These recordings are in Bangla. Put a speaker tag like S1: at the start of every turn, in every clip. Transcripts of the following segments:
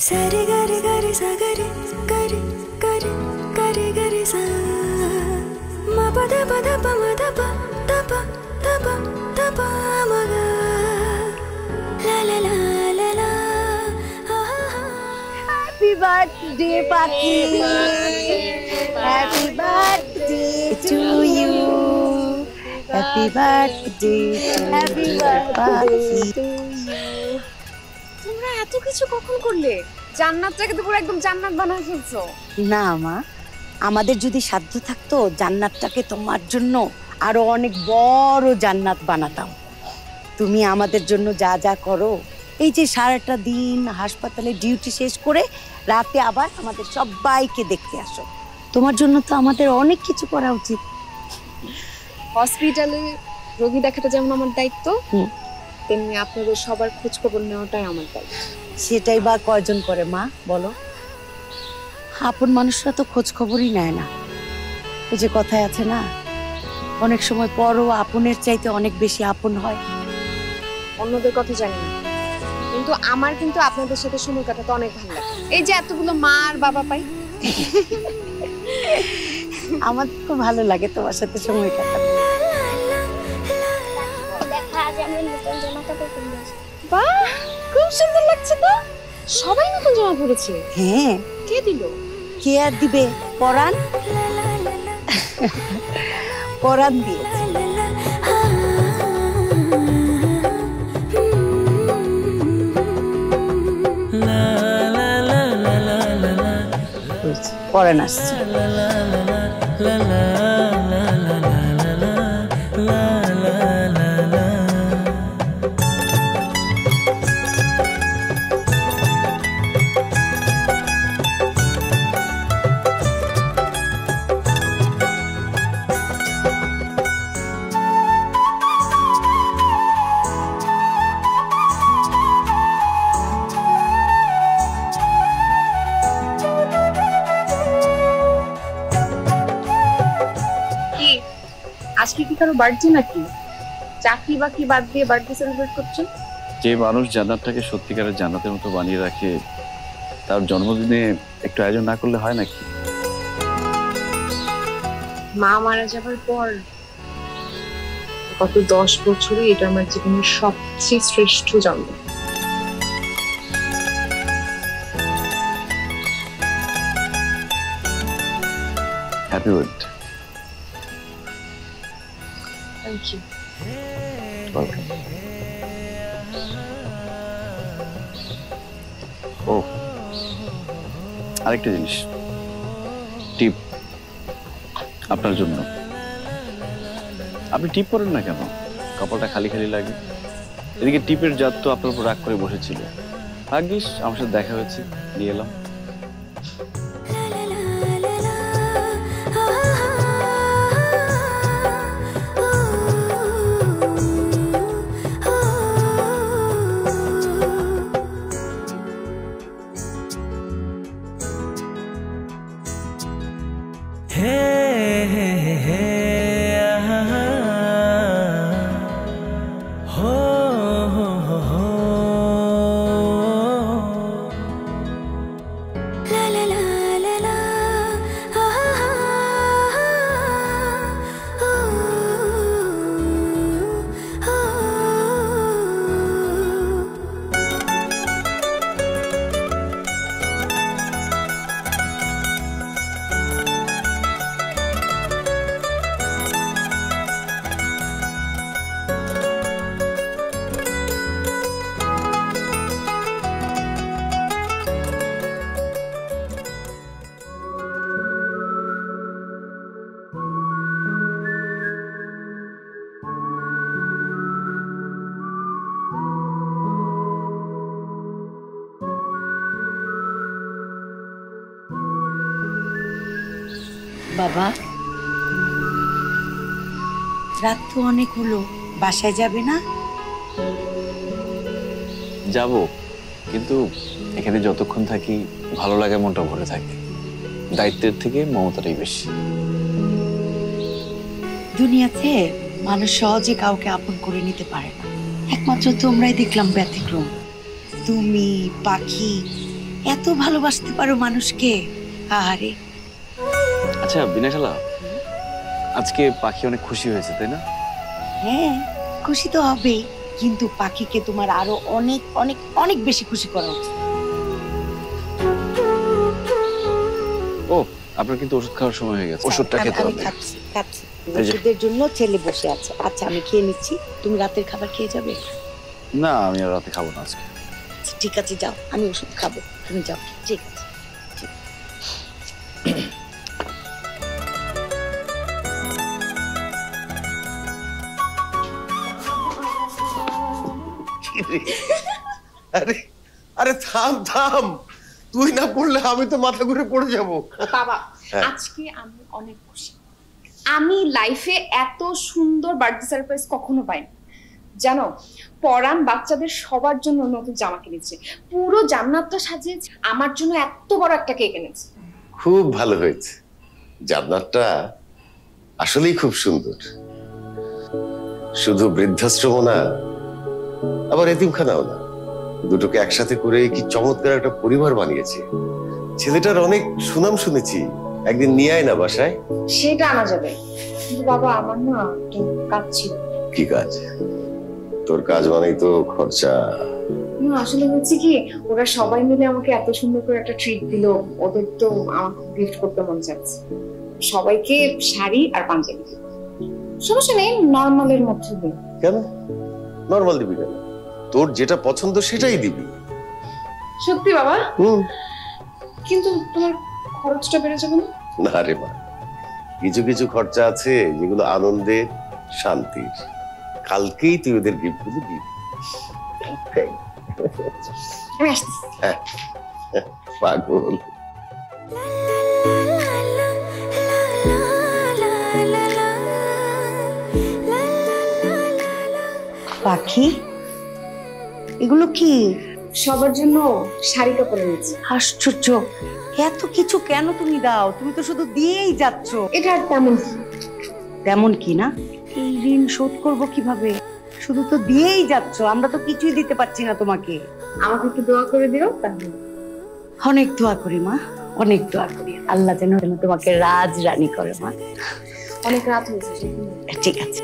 S1: Sari gari gari sa gari gari gari gari gari sa ma pa da pa da pa ma da pa da pa da pa da pa ma ga la la la la la.
S2: Happy birthday, Paki. Happy birthday to you. Happy birthday. Happy birthday to you.
S3: তোমরা এত কিছু কখন করলে? জান্নাতটাকে তো পুরো একদম জান্নাত বানায় ফেলছো।
S2: না মা, আমাদের যদি সাধ্য থাকতো জান্নাতটাকে তোমার জন্য আরো অনেক বড় জান্নাত বানাতাম। তুমি আমাদের জন্য যা যা করো, এই যে সারাটা দিন হাসপাতালে ডিউটি শেষ করে রাতে আবার আমাদের সবাইকে দেখতে আসো, তোমার জন্য তো আমাদের অনেক কিছু করা উচিত।
S3: হসপিটালে রোগী দেখাটা যেমন আমার দায়িত্ব, তেমনি আপনাদের সবার খোঁজ খবর নেওয়াটাই আমার দায়িত্ব।
S2: সেটাই বা কয়জন করে মা বলো? আপন মানুষরা তো খোঁজ খবরই নেয় না। ওই যে কথায় আছে না, অনেক সময় পরও আপনের চাইতে অনেক বেশি আপন হয়।
S3: অন্যদের কথা জানি না, কিন্তু আমার কিন্তু আপনাদের সাথে সময় কাটাতে অনেক ভালো লাগে। এই যে এতগুলো মা আর বাবা পাই,
S2: আমার খুব ভালো লাগে তোমার সাথে সময় কাটাতে।
S3: বাহ, খুব সুন্দর লাগছে তো। সবাই নতুন জামা পরেছে।
S2: হ্যাঁ,
S3: কে দিল?
S2: কে আর দিবে? পরাণ। পরাণ দিয়েছে। পরাণ আসছে।
S3: আজকে কি কারো বার্থডে নাকি? চাকরি বাকরি বাদ দিয়ে বার্থডে সেলিব্রেট করছেন?
S4: যে মানুষ জান্নাতটাকে সত্যিকারের জান্নাতের মতো বানিয়ে রাখে, তার জন্মদিনে একটু আয়োজন না করলে হয় নাকি?
S3: মা মারা যাবার পর গত 10 বছরে এটা আমার জীবনের সবচেয়ে শ্রেষ্ঠ জন্ম।
S4: Happy birthday.
S3: Thank you.
S4: ও, আরেকটা জিনিস, টিপ আপনার জন্য। আপনি টিপ করেন না কেন? কপালটা খালি খালি লাগে। এদিকে টিপের জাত তো আপনার উপর রাগ করে বসেছিল। ভাগ্যিস আমার সাথে দেখা হয়েছে, নিয়ে এলাম।
S2: বাবা, রাত তো অনেক হলো, বাসায় যাবে না?
S4: যাব, কিন্তু এখানে যতক্ষণ থাকি ভালো লাগে, মনটা ভরে থাকে। দায়িত্বের থেকে মমতাটাই বেশি।
S2: দুনিয়াতে মানুষ সহজে কাউকে আপন করে নিতে পারে না, একমাত্র তোমরাই দেখলাম ব্যতিক্রম। তুমি, পাখি, এত ভালোবাসতে পারো মানুষকে। আরে
S4: আচ্ছা বিনা খালা, আজকে পাখি অনেক খুশি হয়েছে তাই না?
S2: হ্যাঁ, খুশি তো হবেই, কিন্তু পাখিকে তোমার আরো অনেক অনেক অনেক বেশি খুশি করা উচিত।
S4: ও, আপনার কিন্তু ওষুধ খাওয়ার সময় হয়ে গেছে, ওষুধটা খেতে
S2: আমি
S4: হবে।
S2: খাচ্ছি খাচ্ছি।
S4: এই যে।
S2: ওষুধের জন্য ছেলে বসে আছে। আচ্ছা আমি খেয়ে নিচ্ছি, তুমি রাতের খাবার খেয়ে যাবে?
S4: না, আমি আর রাতে খাবো না আজকে।
S2: আচ্ছা, ঠিক আছে যাও, আমি ওষুধ খাবো, তুমি যাও। ঠিক আছে।
S5: আরে আরে থাম থাম, তুই না পড়লে আমি তো মাথা ঘুরে পড়ে যাব।
S3: বাবা আজকে আমি অনেক খুশি। আমি লাইফে এত সুন্দর বার্থডে সারপ্রাইজ কখনো পাইনি। জানো, পরান বাচ্চাদের সবার জন্য নতুন জামা কিনেছে, পুরো জান্নাতটা সাজিয়েছে, আমার জন্য এত বড় একটা কেক এনেছে।
S5: খুব ভালো হয়েছে, জান্নাতটা আসলেই খুব সুন্দর। শুধু বৃদ্ধাশ্রম না, আবার এতিমখানাও না, দুটোকে একসাথে করে কি চমৎকার একটা পরিবার বানিয়েছে। ছেলেটার অনেক সুনাম শুনেছি, একদিন নিয়ে আয় না বাসায়।
S3: সেটা আনা যাবে, কিন্তু বাবা আমার না একটু কাজ ছিল।
S5: কি কাজ? তোর কাজ মানেই তো খরচা।
S3: না, আসলে হচ্ছে কি, ওরা সবাই মিলে আমাকে এত সুন্দর করে একটা ট্রিট দিল, ওদের তো আমাকে গিফট করতে মন চাচ্ছে। সবাইকে শাড়ি আর পাঞ্জাবি, সমস্যা নেই, নর্মালের মধ্যে দিই।
S5: কেন নর্মাল দিবি কেন? তোর যেটা পছন্দ সেটাই দিবি।
S3: সত্যি বাবা? কিন্তু তোমার খরচটা বেড়ে যাবে না?
S5: না রে মা, কিছু কিছু খরচা আছে যেগুলো আনন্দের, শান্তির। কালকেই তুই ওদের গিফট গুলো দিবি।
S3: আমি আসছি।
S5: পাগল।
S2: পাখি, এগুলো কি?
S3: সবার জন্য শাড়ি কাপড় এনেছি।
S2: আশ্চর্য, এত কিছু কেন তুমি দাও? তুমি তো শুধু দিয়েই যাচ্ছ।
S3: এটা আর তেমন কি?
S2: তেমন কি না? এই ঋণ শোধ করবো কিভাবে? শুধু তো দিয়েই যাচ্ছ, আমরা তো কিছুই দিতে পারছি না তোমাকে।
S3: আমাকে একটু দোয়া করে দিও তাহলে।
S2: অনেক দোয়া করি মা, অনেক দোয়া করি, আল্লাহ যেন তোমাকে রাজ রানী করে মা।
S3: অনেক রাত হয়েছে।
S2: ঠিক আছে।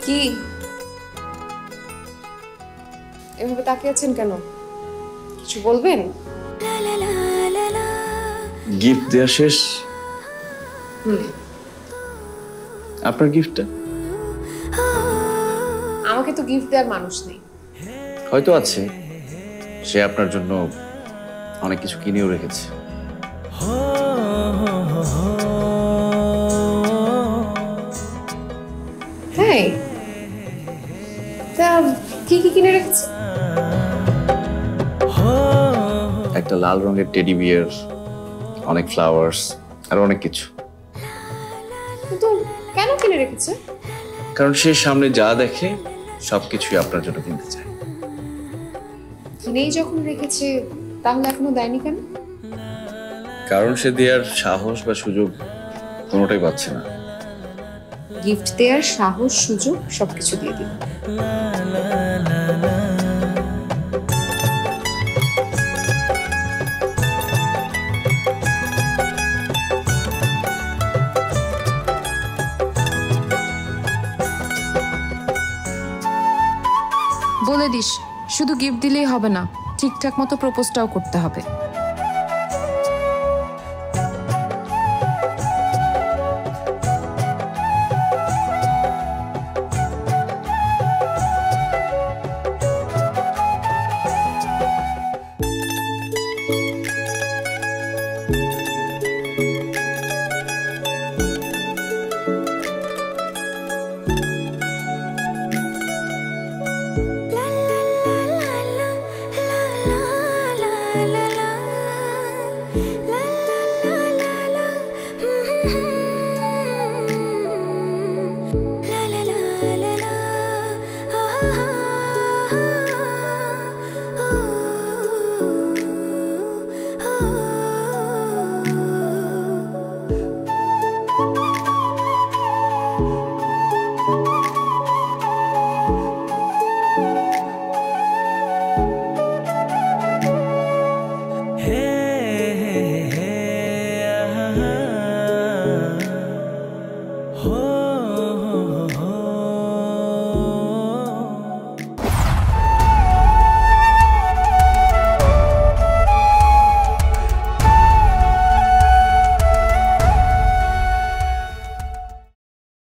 S3: কি এভাবে তাকিয়ে আছেন কেন? কিছু বলবেন?
S4: গিফট দেওয়া শেষ, আপনার গিফটটা?
S3: আমাকে তো গিফট দেওয়ার মানুষ নেই।
S4: হয়তো আছে, সে আপনার জন্য অনেক কিছু কিনেও রেখেছে।
S3: হ্যাঁ, তা কি কি কিনে রেখেছে?
S4: একটা লাল রঙের টেডি বিয়ার, অনেক ফ্লাওয়ার্স আর অনেক কিছু।
S3: কিন্তু কেন কিনে রেখেছে?
S4: কারণ সে সামনে যা দেখে সবকিছুই আপনার জন্য কিনতে চায়।
S3: কিনেই যখন রেখেছে তাহলে এখনো দেয়নি কেন?
S4: কারণ সে দেওয়ার সাহস বা সুযোগ কোনোটাই পাচ্ছে না।
S3: গিফট দেওয়ার সাহস, সুযোগ সবকিছু দিয়ে দিল।
S6: দিস, শুধু গিফট দিলেই হবে না, ঠিকঠাক মতো প্রপোজটাও করতে হবে।
S1: Oh